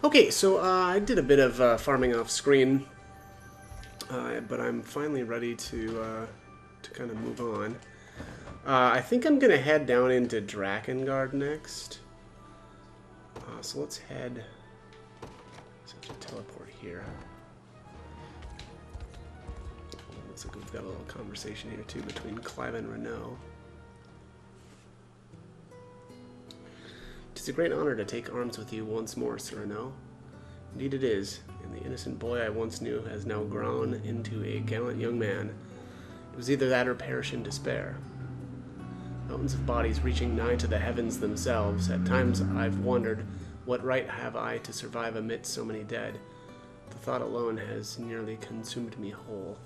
Okay, so I did a bit of farming off screen, but I'm finally ready to kind of move on. I think I'm gonna head down into Drakengard next. So let's head. So I have to teleport here. Looks like we've got a little conversation here too between Clive and Renault. It's a great honor to take arms with you once more, Sir Renault. Indeed it is, and the innocent boy I once knew has now grown into a gallant young man. It was either that or perish in despair. Mountains of bodies reaching nigh to the heavens themselves. At times I've wondered, what right have I to survive amidst so many dead? The thought alone has nearly consumed me whole.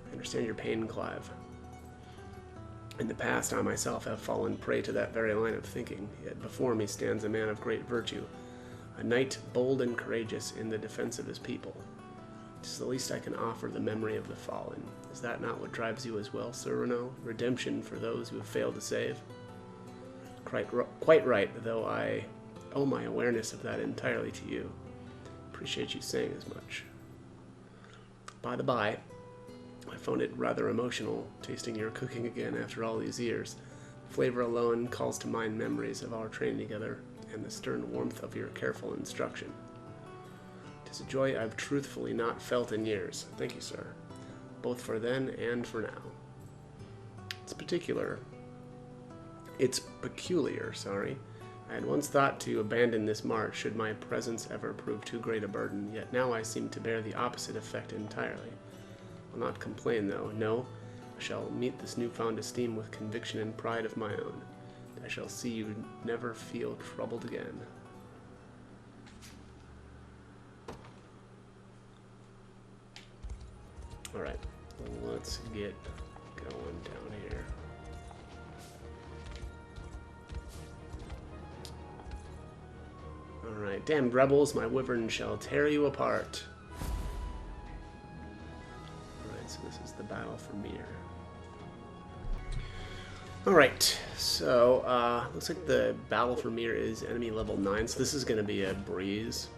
I understand your pain, Clive. In the past, I myself have fallen prey to that very line of thinking, yet before me stands a man of great virtue, a knight bold and courageous in the defense of his people. It is the least I can offer the memory of the fallen. Is that not what drives you as well, Sir Renault? Redemption for those who have failed to save? Quite right, though I owe my awareness of that entirely to you. Appreciate you saying as much. By the by, I found it rather emotional, tasting your cooking again after all these years. The flavor alone calls to mind memories of our training together and the stern warmth of your careful instruction. It is a joy I've truthfully not felt in years. Thank you, sir. Both for then and for now. It's peculiar, sorry. I had once thought to abandon this march should my presence ever prove too great a burden, yet now I seem to bear the opposite effect entirely. I'll not complain, though. No, I shall meet this newfound esteem with conviction and pride of my own. I shall see you never feel troubled again. Alright, let's get going down here. Alright, damned rebels, my wyvern shall tear you apart. Alright, so this is the battle for Mier. Alright, so looks like the battle for Mier is enemy level 9, so this is going to be a breeze.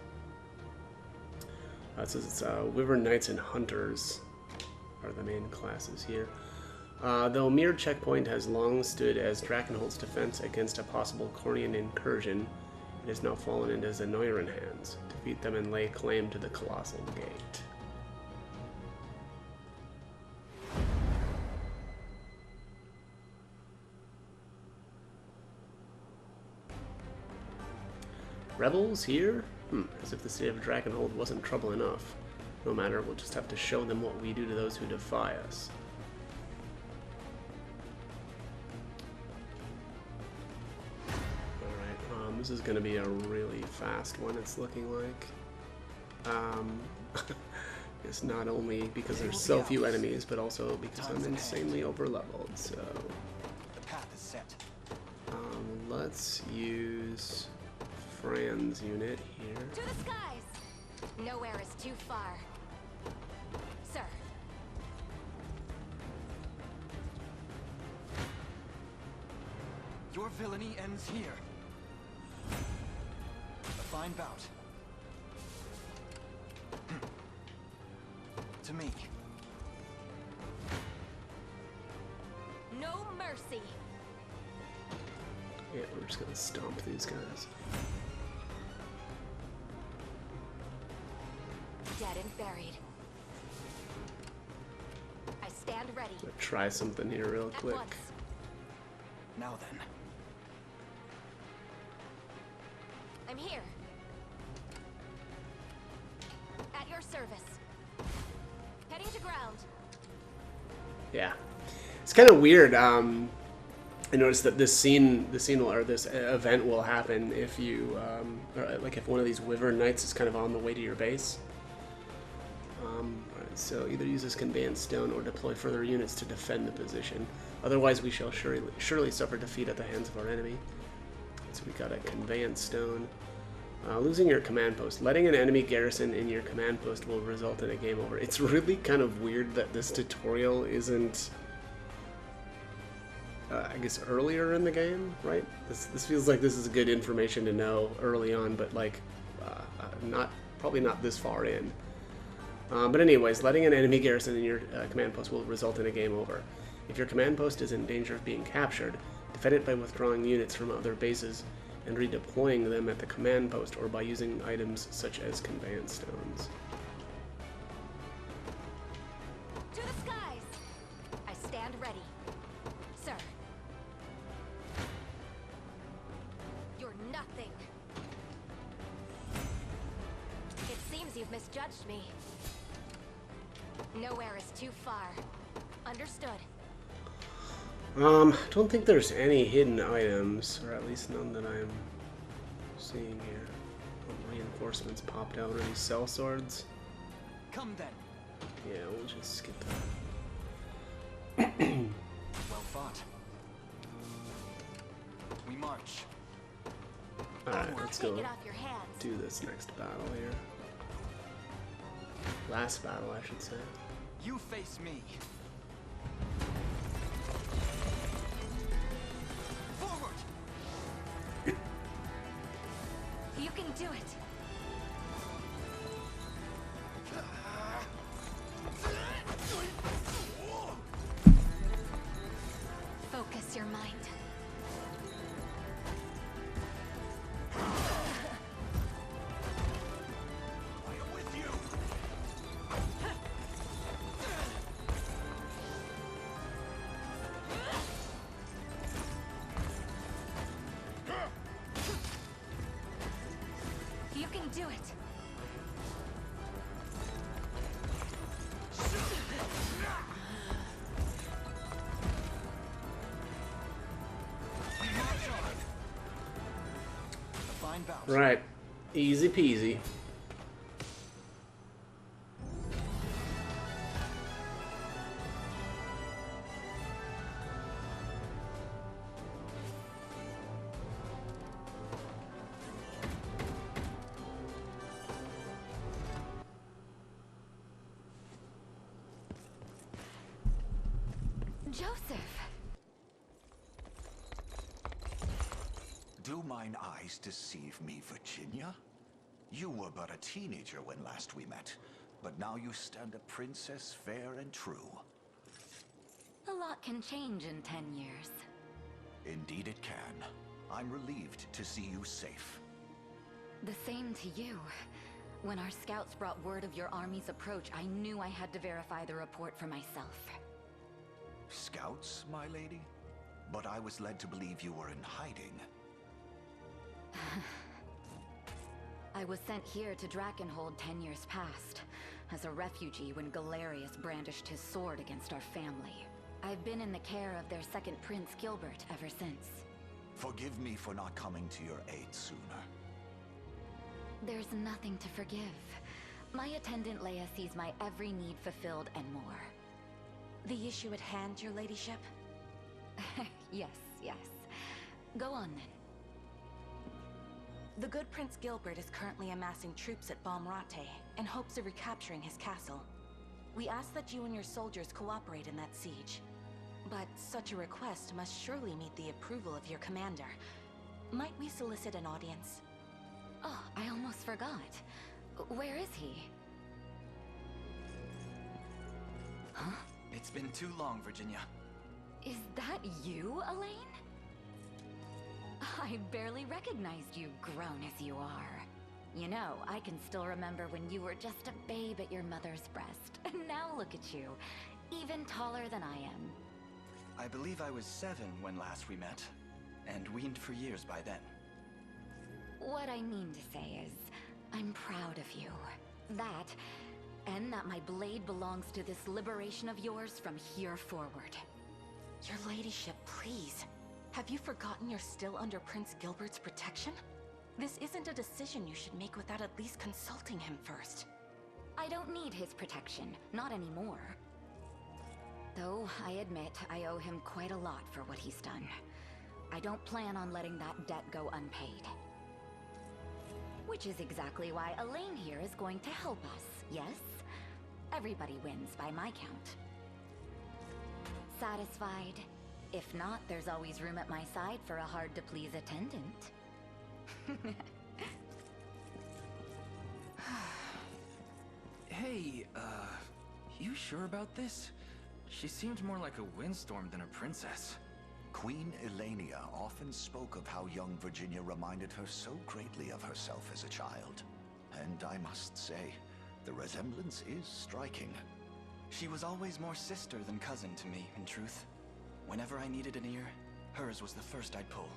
It says it's Wyvern Knights and Hunters are the main classes here. Though Mier checkpoint has long stood as Drakenhold's defense against a possible Cornian incursion, it has now fallen into Zenoiran hands. Defeat them and lay claim to the Colossal Gate. Rebels here? As if the city of Drakenhold wasn't trouble enough. No matter, we'll just have to show them what we do to those who defy us. Alright, this is going to be a really fast one, it's looking like. It's not only because there's so few enemies, but also because I'm insanely overleveled, so... The path is set. Let's use Fran's unit here. To the skies! Nowhere is too far. Sir. Your villainy ends here. A fine bout. To me. No mercy. Yeah, we're just gonna stomp these guys. Dead and buried. I stand ready. I'm gonna try something here real At quick. once. Now then. I'm here. At your service. Heading to ground. Yeah, it's kind of weird. I noticed that this event will happen if you, like if one of these Wyvern Knights is kind of on the way to your base. Alright, so either use this conveyance stone or deploy further units to defend the position. Otherwise, we shall surely suffer defeat at the hands of our enemy. So we got a conveyance stone. Losing your command post. Letting an enemy garrison in your command post will result in a game over. It's really kind of weird that this tutorial isn't, I guess, earlier in the game, right? This feels like this is good information to know early on, but like probably not this far in. But anyways, letting an enemy garrison in your command post will result in a game over. If your command post is in danger of being captured, defend it by withdrawing units from other bases and redeploying them at the command post, or by using items such as conveyance stones. To the skies! I stand ready. Sir. You're nothing. It seems you've misjudged me. Nowhere is too far. Understood. I don't think there's any hidden items, or at least none that I'm seeing here. Reinforcements popped out. Any cell swords? Come then. Yeah, we'll just skip that. Well fought. We march. Alright, I'll let's take go it off your hands. do this next battle here. Last battle, I should say. You face me. Forward. You can do it. Focus your mind. I am with you. You can do it. We march on. A fine bout. Right, easy peasy. Joseph. Do mine eyes deceive me, Virginia? You were but a teenager when last we met, but now you stand a princess fair and true. A lot can change in 10 years. Indeed it can. I'm relieved to see you safe. The same to you. When our scouts brought word of your army's approach, I knew I had to verify the report for myself. Scouts, my lady? But I was led to believe you were in hiding. I was sent here to Drakenhold 10 years past, as a refugee when Galerius brandished his sword against our family. I've been in the care of their second prince, Gilbert, ever since. Forgive me for not coming to your aid sooner. There's nothing to forgive. My attendant Leia sees my every need fulfilled and more. The issue at hand, your ladyship? Yes, yes. Go on then. The good Prince Gilbert is currently amassing troops at Balmorate in hopes of recapturing his castle. We ask that you and your soldiers cooperate in that siege. But such a request must surely meet the approval of your commander. Might we solicit an audience? Oh, I almost forgot. Where is he? Huh? It's been too long, Virginia. Is that you, Elaine? I barely recognized you, grown as you are. You know, I can still remember when you were just a babe at your mother's breast. And now look at you, even taller than I am. I believe I was 7 when last we met, and weaned for years by then. What I mean to say is, I'm proud of you. That, and that my blade belongs to this liberation of yours from here forward. Your ladyship, please. Have you forgotten you're still under Prince Gilbert's protection? This isn't a decision you should make without at least consulting him first. I don't need his protection, not anymore. Though, I admit, I owe him quite a lot for what he's done. I don't plan on letting that debt go unpaid. Which is exactly why Elaine here is going to help us, yes? Everybody wins by my count. Satisfied? If not, there's always room at my side for a hard-to-please attendant. Hey, you sure about this? She seemed more like a windstorm than a princess. Queen Elenia often spoke of how young Virginia reminded her so greatly of herself as a child. And I must say, the resemblance is striking. She was always more sister than cousin to me, in truth. Whenever I needed an ear, hers was the first I'd pull.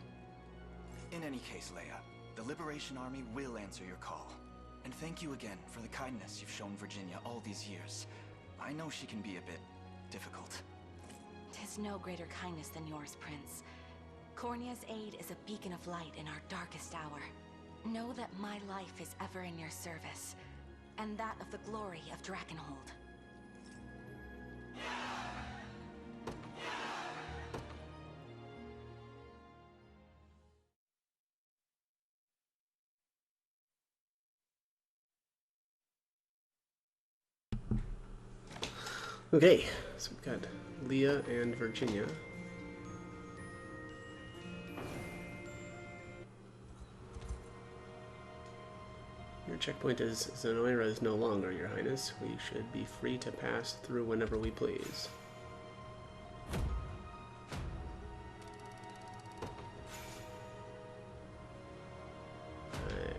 In any case, Leia, the Liberation Army will answer your call. And thank you again for the kindness you've shown Virginia all these years. I know she can be a bit difficult. 'Tis no greater kindness than yours, Prince. Cornea's aid is a beacon of light in our darkest hour. Know that my life is ever in your service, and that of the glory of Drakenhold. Okay, so we've got Leia and Virginia. Your checkpoint is Zenoira is no longer, Your Highness. We should be free to pass through whenever we please. Alright.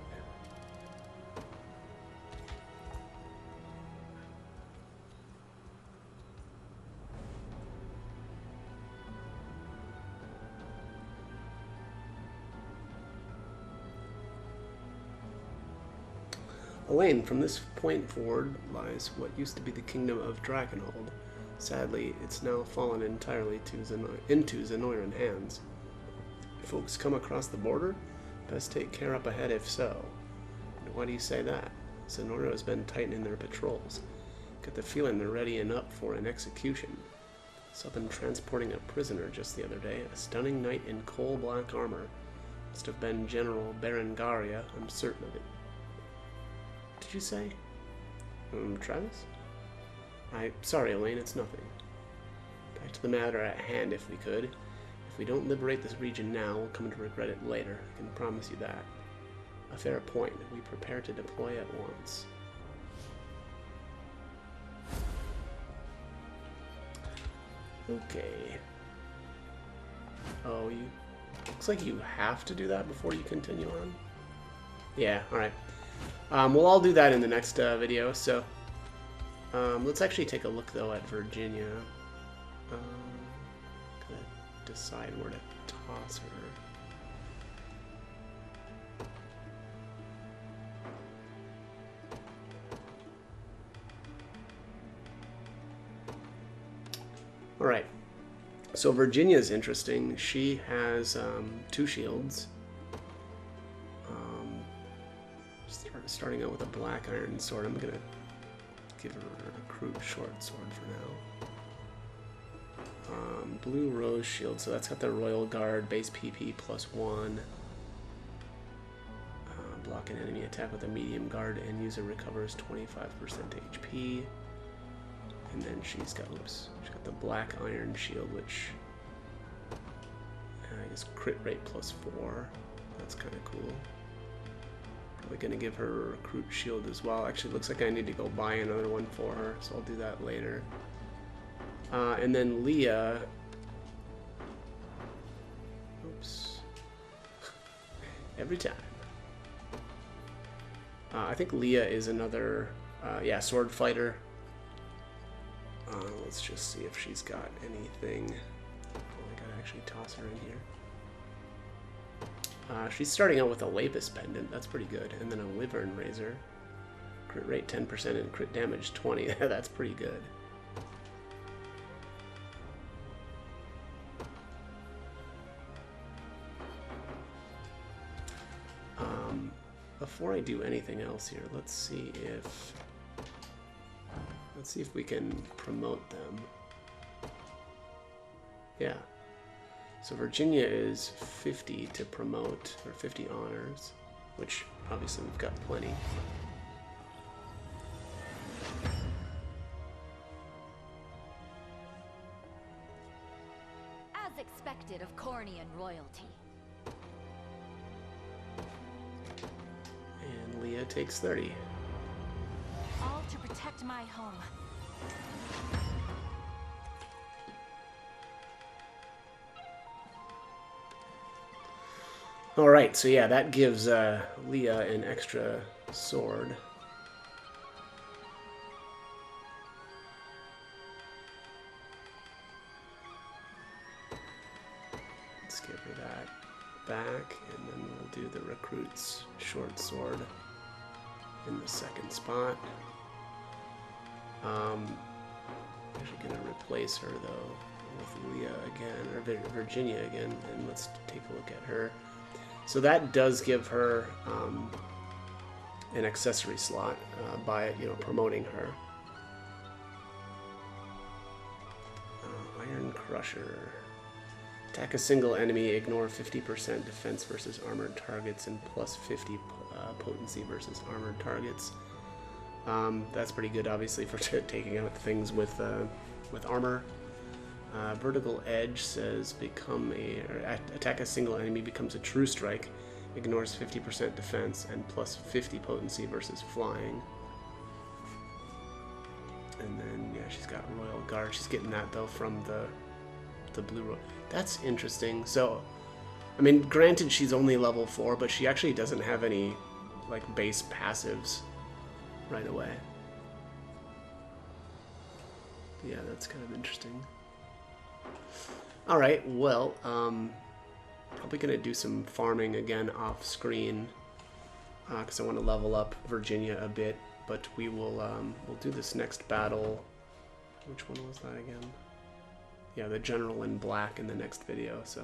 Elaine, from this point forward lies what used to be the kingdom of Drakenhold. Sadly, it's now fallen entirely into Zenoiran hands. If folks come across the border, best take care up ahead if so. And why do you say that? Zenoira has been tightening their patrols. Get the feeling they're readying up for an execution. Saw them transporting a prisoner just the other day, a stunning knight in coal-black armor. Must have been General Berengaria, I'm certain of it. Did you say? Travis? Sorry, Elaine, it's nothing. Back to the matter at hand, if we could. If we don't liberate this region now, we'll come to regret it later. I can promise you that. A fair point. We prepare to deploy at once. Okay. Oh, you... Looks like you have to do that before you continue on. Yeah, alright. We'll all do that in the next video, so... let's actually take a look, though, at Virginia. Gotta decide where to toss her. Alright, so Virginia's interesting. She has 2 shields. Starting out with a black iron sword. I'm going to give her a crude short sword for now. Blue rose shield, so that's got the Royal Guard, base PP +1. Block an enemy attack with a medium guard and user recovers 25% HP. And then she's got the black iron shield, which I guess crit rate +4. That's kind of cool. Probably gonna give her a recruit shield as well. Actually, looks like I need to go buy another one for her, so I'll do that later. And then Leia. Oops. Every time. I think Leia is another, yeah, sword fighter. Let's just see if she's got anything. Oh, I gotta actually toss her in here. She's starting out with a Lapis Pendant. That's pretty good. And then a Wyvern Razor. Crit rate 10% and crit damage 20. That's pretty good. Before I do anything else here, let's see if we can promote them. Yeah. So Virginia is 50 to promote, or 50 honors, which obviously we've got plenty. As expected of Cornean royalty. And Leia takes 30. All to protect my home. Alright, so yeah, that gives Leah an extra sword. Let's give her that back, and then we'll do the recruit's short sword in the second spot. I'm actually going to replace her, though, with Leah again, or Virginia again, and let's take a look at her. So that does give her an accessory slot by, you know, promoting her. Iron Crusher. Attack a single enemy, ignore 50% defense versus armored targets, and plus 50 potency versus armored targets. That's pretty good, obviously, for taking out things with armor. Vertical Edge says attack a single enemy, becomes a true strike, ignores 50% defense, and plus 50 potency versus flying. And then, yeah, she's got Royal Guard. She's getting that, though, from the Blue Royal. That's interesting. So, I mean, granted, she's only level 4, but she actually doesn't have any, like, base passives right away. Yeah, that's kind of interesting. Alright, well, probably going to do some farming again off screen, because I want to level up Virginia a bit, but we will, we'll do this next battle. Which one was that again? Yeah, the General in Black in the next video, so